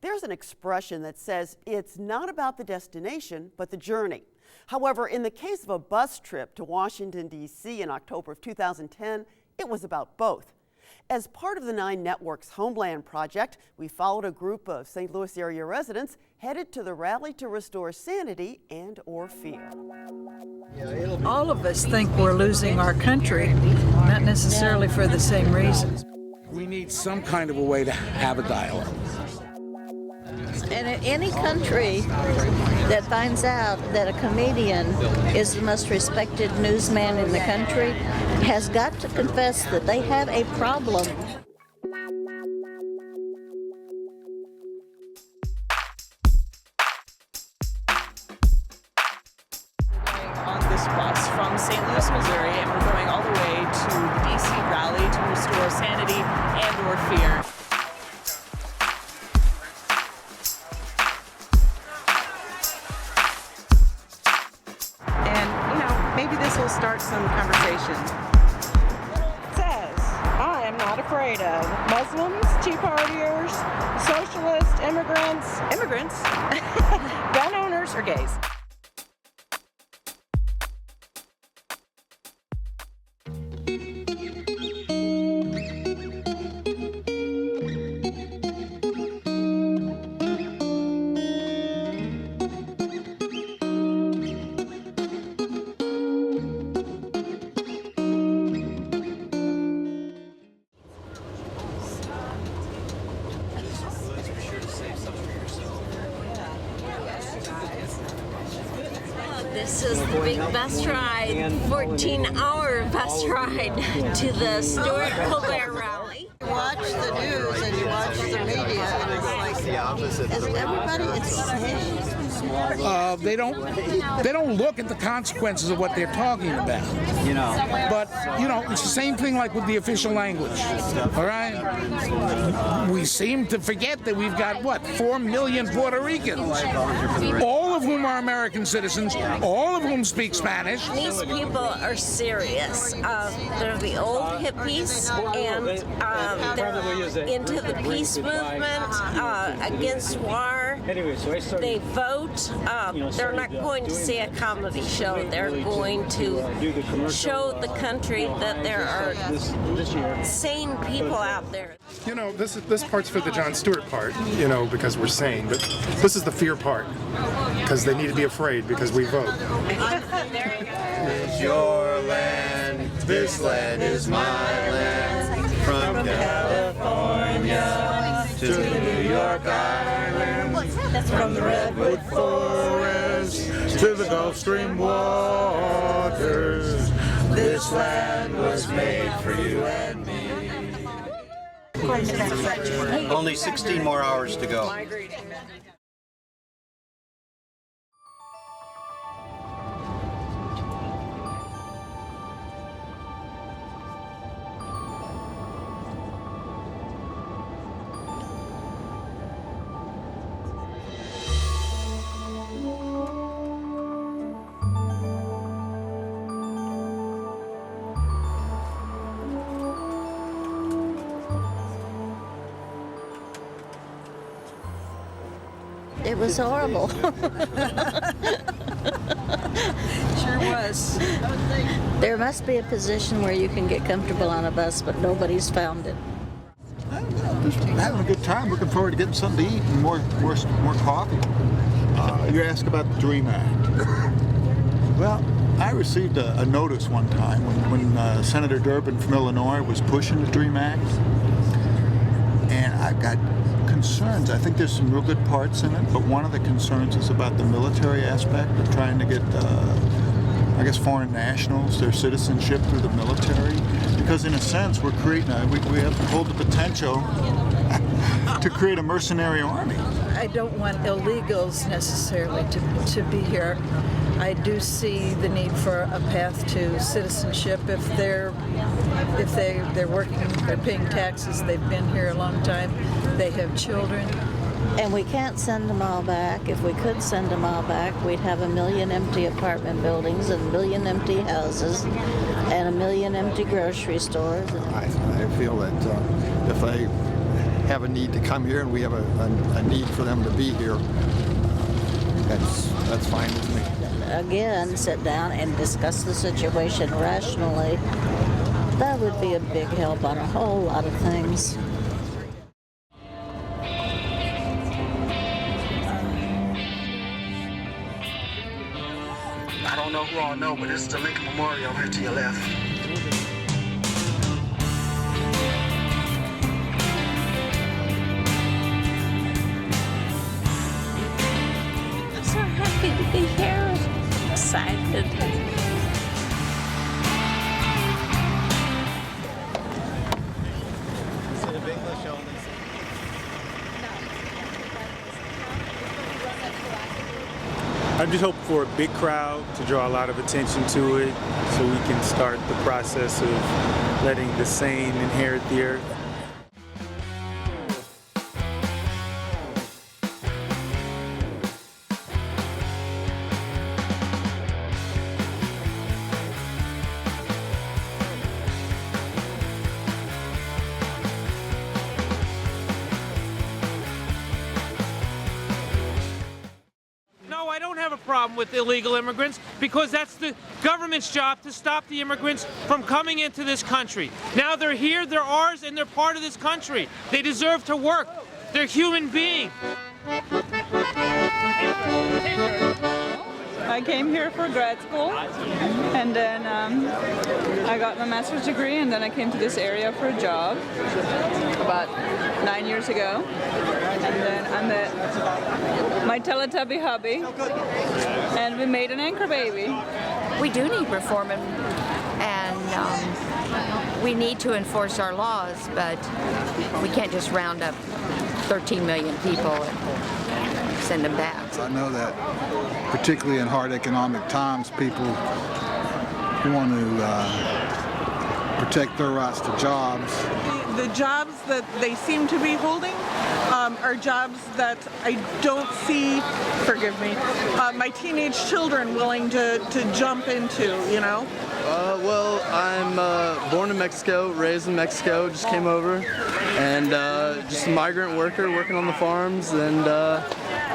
There's an expression that says it's not about the destination, but the journey. However, in the case of a bus trip to Washington, D.C. in October of 2010, it was about both. As part of the Nine Network's Homeland project, we followed a group of St. Louis area residents headed to the rally to restore sanity and/or fear. All of us think we're losing our country, not necessarily for the same reasons. We need some kind of a way to have a dialogue. And any country that finds out that a comedian is the most respected newsman in the country has got to confess that they have a problem. On this bus from St. Louis, Missouri, and we're going all the way to the D.C. rally to restore sanity and/or fear. Maybe this will start some conversation. It says, I am not afraid of Muslims, Tea Partiers, socialists, immigrants, gun owners, or gays. This is the big bus ride, 14-hour bus ride to the Stewart Colbert rally. You watch the news and you watch the media and it's like, is everybody insane? They don't look at the consequences of what they're talking about. But it's the same thing like with the official language. All right, we seem to forget that we've got 4 million Puerto Ricans, all of whom are American citizens, all of whom speak Spanish. These people are serious. They're the old hippies, and they're into the peace movement, against war. They vote. They're not going to see a comedy show. They're going to show the country that there are sane people out there. This part's for the Jon Stewart part, because we're sane. But this is the fear part, because they need to be afraid because we vote. This is your land, this land is my land. From California to New York Island, from the Redwood Forest to the Gulf Stream waters, this land was made for you and me. Only 16 more hours to go. It was horrible. Sure was. There must be a position where you can get comfortable on a bus, but nobody's found it. Just having a good time. Looking forward to getting something to eat and more coffee. You asked about the DREAM Act. Well, I received a notice one time when Senator Durbin from Illinois was pushing the DREAM Act, and I got concerns. I think there's some real good parts in it, but one of the concerns is about the military aspect of trying to get, I guess, foreign nationals, their citizenship through the military. Because in a sense, we're creating we have to hold the potential to create a mercenary army. I don't want illegals necessarily to be here. I do see the need for a path to citizenship if they're working, they're paying taxes, they've been here a long time, they have children. And we can't send them all back. If we could send them all back, we'd have 1 million empty apartment buildings and 1 million empty houses and 1 million empty grocery stores. I feel that if they have a need to come here and we have a need for them to be here, that's fine with me. Again, sit down and discuss the situation rationally. That would be a big help on a whole lot of things. I don't know who all know, but this is the Lincoln Memorial here to your left. I'm so happy to be here. Excited. I just hope for a big crowd to draw a lot of attention to it so we can start the process of letting the sane inherit the earth. I don't have a problem with illegal immigrants because that's the government's job to stop the immigrants from coming into this country. Now they're here, they're ours, and they're part of this country. They deserve to work. They're human beings. I came here for grad school, and then I got my master's degree, and then I came to this area for a job about 9 years ago. And then I met my Teletubby hubby, and we made an anchor baby. We do need reform, and we need to enforce our laws, but we can't just round up 13 million people and send them back. I know that particularly in hard economic times, people want to protect their rights to jobs. The jobs that they seem to be holding are jobs that I don't see, forgive me, my teenage children willing to jump into, you know? Well, I'm born in Mexico, raised in Mexico, just came over, and just a migrant worker working on the farms, and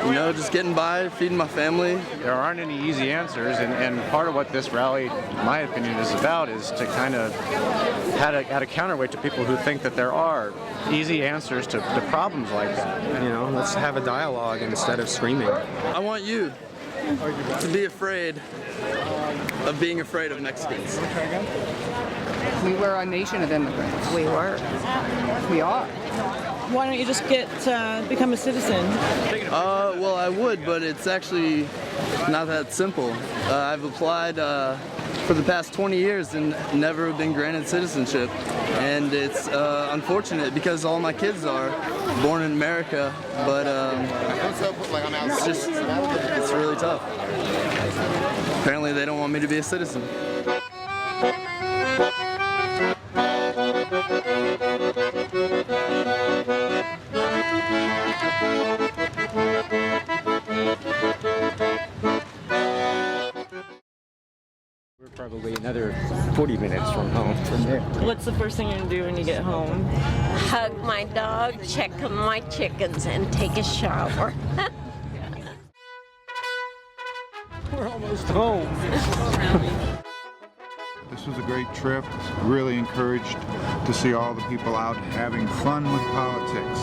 you know, just getting by, feeding my family. There aren't any easy answers, and part of what this rally, in my opinion, is about is to kind of add a counterweight to people who think that there are easy answers to problems like that. You know, let's have a dialogue instead of screaming. I want you to be afraid of being afraid of Mexicans. We were a nation of immigrants. We were. We are. Why don't you just become a citizen? Well, I would, but it's actually not that simple. I've applied for the past 20 years and never been granted citizenship. And it's unfortunate because all my kids are born in America, but it's really tough. Apparently they don't want me to be a citizen. We're probably another 40 minutes from home from there. What's the first thing you're going to do when you get home? Hug my dog, check on my chickens, and take a shower. We're almost home. This was a great trip. Really encouraged to see all the people out having fun with politics.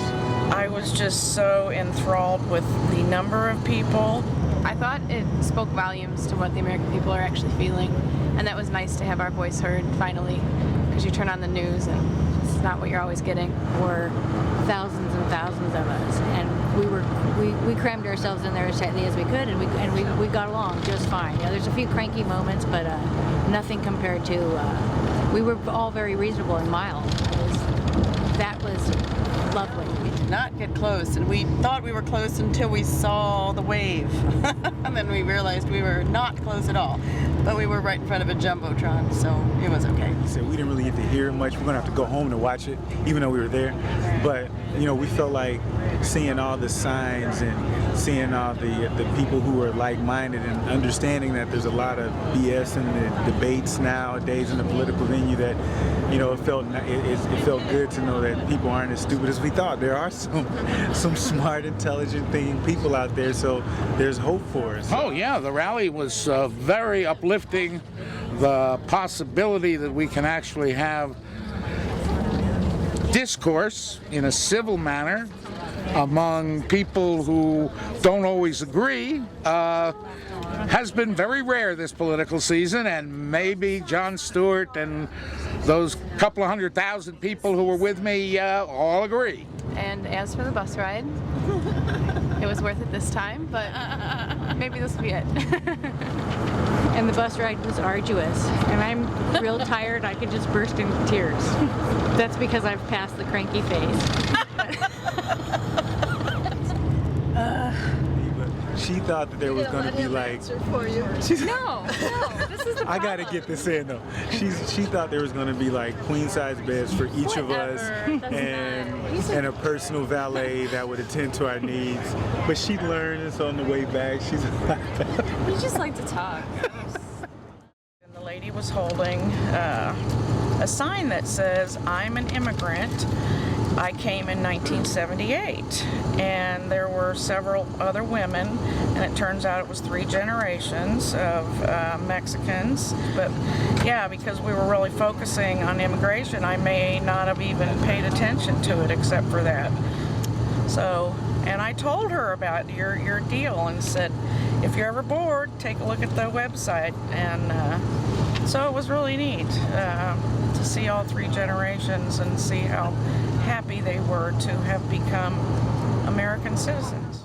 I was just so enthralled with the number of people. I thought it spoke volumes to what the American people are actually feeling, and that was nice to have our voice heard finally, because you turn on the news and it's not what you're always getting. Were thousands and thousands of us, and we crammed ourselves in there as tightly as we could, and we got along just fine. You know, there's a few cranky moments, but nothing compared to. We were all very reasonable and mild. That was lovely. We did not get close, and we thought we were close until we saw the wave. And then we realized we were not close at all. But we were right in front of a Jumbotron, so it was okay. So we didn't really get to hear much. We're gonna have to go home to watch it, even though we were there. But you know, we felt like seeing all the signs and seeing all the people who are like-minded and understanding that there's a lot of BS in the debates nowadays in the political venue, that you know, it felt good to know that people aren't as stupid as as we thought. There are some smart, intelligent people out there, so there's hope for us. Oh yeah, the rally was very uplifting. The possibility that we can actually have discourse in a civil manner among people who don't always agree has been very rare this political season, and maybe Jon Stewart and those couple of 100,000 people who were with me all agree. And as for the bus ride, it was worth it this time, but maybe this will be it. And the bus ride was arduous, and I'm real tired. I could just burst into tears. That's because I've passed the cranky phase. She thought that there was going to be like. No, this is the problem. I gotta get this in though. She thought there was going to be like queen size beds for each of us, and a personal valet that would attend to our needs. But she learned this on the way back. She's. You just like to talk. And the lady was holding a sign that says, "I'm an immigrant. I came in 1978," and there were several other women, and it turns out it was 3 generations of Mexicans. But yeah, because we were really focusing on immigration, I may not have even paid attention to it except for that. So, and I told her about your deal and said, if you're ever bored, take a look at the website. And so it was really neat to see all 3 generations and see how happy they were to have become American citizens.